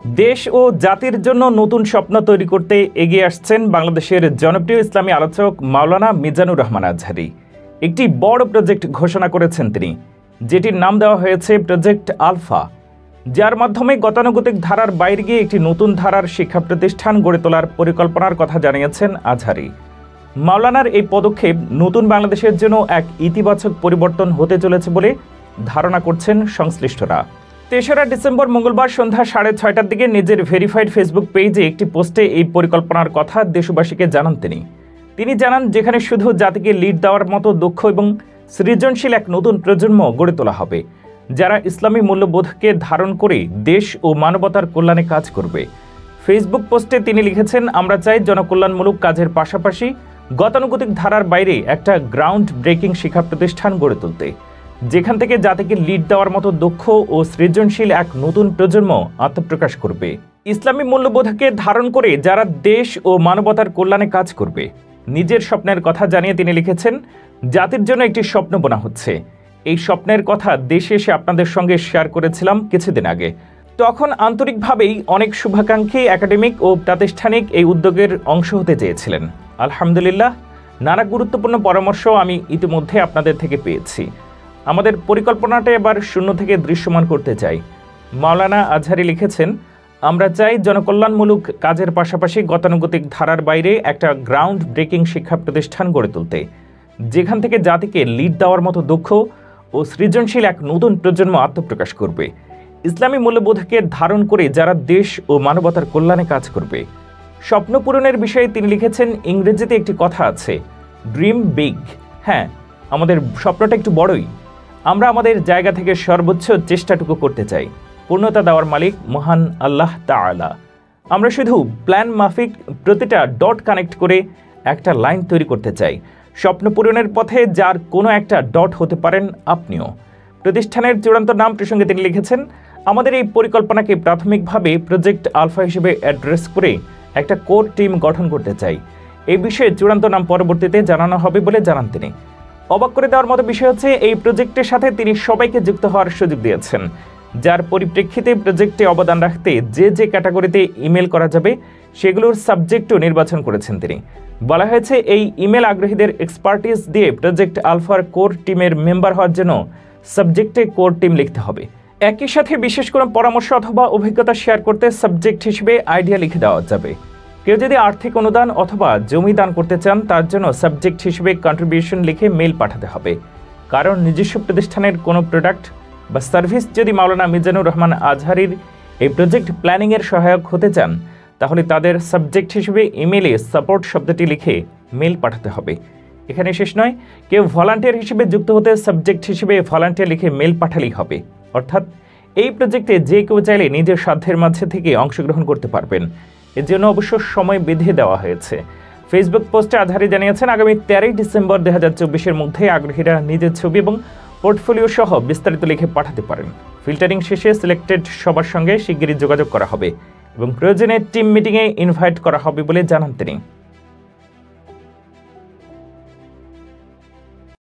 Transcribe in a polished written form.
দেশ ও জাতির জন্য নতুন স্বপ্ন তৈরি করতে এগিয়ে আসছেন বাংলাদেশের জনপ্রিয় ইসলামী আলোচক মাওলানা মিজানুর রহমান আজহারী। একটি বড় প্রজেক্ট ঘোষণা করেছেন তিনি, যেটির নাম দেওয়া হয়েছে প্রজেক্ট আলফা, যার মাধ্যমে গতানুগতিক ধারার বাইরে গিয়ে একটি নতুন ধারার শিক্ষা প্রতিষ্ঠান গড়ে তোলার পরিকল্পনার কথা জানিয়েছেন আজহারী। মাওলানার এই পদক্ষেপ নতুন বাংলাদেশের জন্য এক ইতিবাচক পরিবর্তন হতে চলেছে বলে ধারণা করছেন সংশ্লিষ্টরা। ৩রা ডিসেম্বর মঙ্গলবার সন্ধ্যা ৬:৩০টার দিকে নিজের ভেরিফাইড ফেসবুক পেজে একটি পোস্টে এই পরিকল্পনার কথা দেশবাসীকে জানান তিনি জানান, যেখানে শুধু জাতিকে লিড দেওয়ার মতো দক্ষ এবং সৃজনশীল এক নতুন প্রজন্ম গড়ে তোলা হবে, যারা ইসলামী মূল্যবোধকে ধারণ করে দেশ ও মানবতার কল্যাণে কাজ করবে। ফেসবুক পোস্টে তিনি লিখেছেন, আমরা চাই জনকল্যাণমূলক কাজের পাশাপাশি গতানুগতিক ধারার বাইরে একটা গ্রাউন্ড ব্রেকিং শিক্ষা প্রতিষ্ঠান গড়ে তুলতে, যেখান থেকে জাতিকে লিড দেওয়ার মতো দক্ষ ও সৃজনশীল এক নতুন প্রজন্ম আত্মপ্রকাশ করবে। ইসলামী মূল্যবোধকে ধারণ করে যারা দেশ ও মানবতার কল্যাণে কাজ করবে। নিজের স্বপ্নের কথা জানিয়ে তিনি লিখেছেন, জাতির জন্য একটি স্বপ্ন বোনা হচ্ছে। এই স্বপ্নের কথা দেশে এসে আপনাদের সঙ্গে শেয়ার করেছিলাম কিছুদিন আগে। তখন আন্তরিকভাবেই অনেক শুভাকাঙ্ক্ষী একাডেমিক ও প্রাতিষ্ঠানিক এই উদ্যোগের অংশ হতে চেয়েছিলেন। আলহামদুলিল্লাহ, নানা গুরুত্বপূর্ণ পরামর্শ আমি ইতিমধ্যে আপনাদের থেকে পেয়েছি। আমাদের পরিকল্পনাটা এবার শূন্য থেকে দৃশ্যমান করতে চাই। মাওলানা আজহারী লিখেছেন, আমরা চাই জনকল্যাণমূলক কাজের পাশাপাশি গতানুগতিক ধারার বাইরে একটা গ্রাউন্ড ব্রেকিং শিক্ষা প্রতিষ্ঠান গড়ে তুলতে, যেখান থেকে জাতিকে লিড দেওয়ার মতো দক্ষ ও সৃজনশীল এক নতুন প্রজন্ম আত্মপ্রকাশ করবে, ইসলামী মূল্যবোধকে ধারণ করে যারা দেশ ও মানবতার কল্যাণে কাজ করবে। স্বপ্ন পূরণের বিষয়ে তিনি লিখেছেন, ইংরেজিতে একটি কথা আছে, ড্রিম বিগ। হ্যাঁ, আমাদের স্বপ্নটা একটু বড়ই। আমরা আমাদের জায়গা থেকে সর্বোচ্চ চেষ্টাটুকু করতে চাই। পূর্ণতা দেওয়ার মালিক মহান আল্লাহ তাআলা। আমরা শুধু প্ল্যান মাফিক প্রতিটা ডট কানেক্ট করে একটা লাইন তৈরি করতে চাই। স্বপ্ন পূরণের পথে যার কোনো একটা ডট হতে পারেন আপনিও। প্রতিষ্ঠানের চূড়ান্ত নাম প্রসঙ্গে তিনি লিখেছেন, আমাদের এই পরিকল্পনাকে প্রাথমিকভাবে প্রজেক্ট আলফা হিসেবে অ্যাড্রেস করে একটা কোর টিম গঠন করতে চাই। এই বিষয়ে চূড়ান্ত নাম পরবর্তীতে জানানো হবে বলে জানান তিনি। অবাক করে দেওয়ার মতো বিষয় হচ্ছে, এই প্রজেক্টের সাথে তিনি সবাইকে যুক্ত হওয়ার সুযোগ দিয়েছেন, যার পরিপ্রেক্ষিতে প্রজেক্টে অবদান রাখতে যে ক্যাটাগরিতে ইমেল করা যাবে সেগুলোর সাবজেক্টও নির্বাচন করেছেন তিনি। বলা হয়েছে, এই ইমেল আগ্রহীদের এক্সপার্টিস দিয়ে প্রজেক্ট আলফার কোর টিমের মেম্বার হওয়ার জন্য সাবজেক্টে কোর টিম লিখতে হবে। একই সাথে বিশেষ কোনো পরামর্শ অথবা অভিজ্ঞতা শেয়ার করতে সাবজেক্ট হিসেবে আইডিয়া লিখে দেওয়া যাবে। কেউ যদি আর্থিক অনুদান অথবা জমি দান করতে চান, তার জন্য সাবজেক্ট হিসেবে কন্ট্রিবিউশন লিখে মেল পাঠাতে হবে। কারণ নিজস্ব প্রতিষ্ঠানের কোনো প্রোডাক্ট বা সার্ভিস যদি মাওলানা মিজানুর রহমান আজহারীর এই প্রজেক্ট প্ল্যানিংয়ের সহায়ক হতে চান, তাহলে তাদের সাবজেক্ট হিসেবে ইমেলে সাপোর্ট শব্দটি লিখে মেল পাঠাতে হবে। এখানে শেষ নয়, কেউ ভলান্টিয়ার হিসেবে যুক্ত হতে সাবজেক্ট হিসেবে ভলান্টিয়ার লিখে মেল পাঠালেই হবে। অর্থাৎ এই প্রজেক্টে যে কেউ চাইলে নিজের সাধ্যের মাঝে থেকে অংশগ্রহণ করতে পারবেন। এর জন্য অবশ্য সময় বেঁধে দেওয়া হয়েছে। ফেসবুক পোস্টে আজহারী জানিয়েছেন, আগামী 13 ডিসেম্বর 2024-এর মধ্যে আগ্রহীরা নিজের ছবি এবং পোর্টফোলিও সহ বিস্তারিত লিখে পাঠাতে পারেন। ফিল্টারিং শেষে সিলেক্টেড সবার সঙ্গে শিগগিরই যোগাযোগ করা হবে এবং প্রয়োজনে টিম মিটিংয়ে ইনভাইট করা হবে বলে জানান তিনি।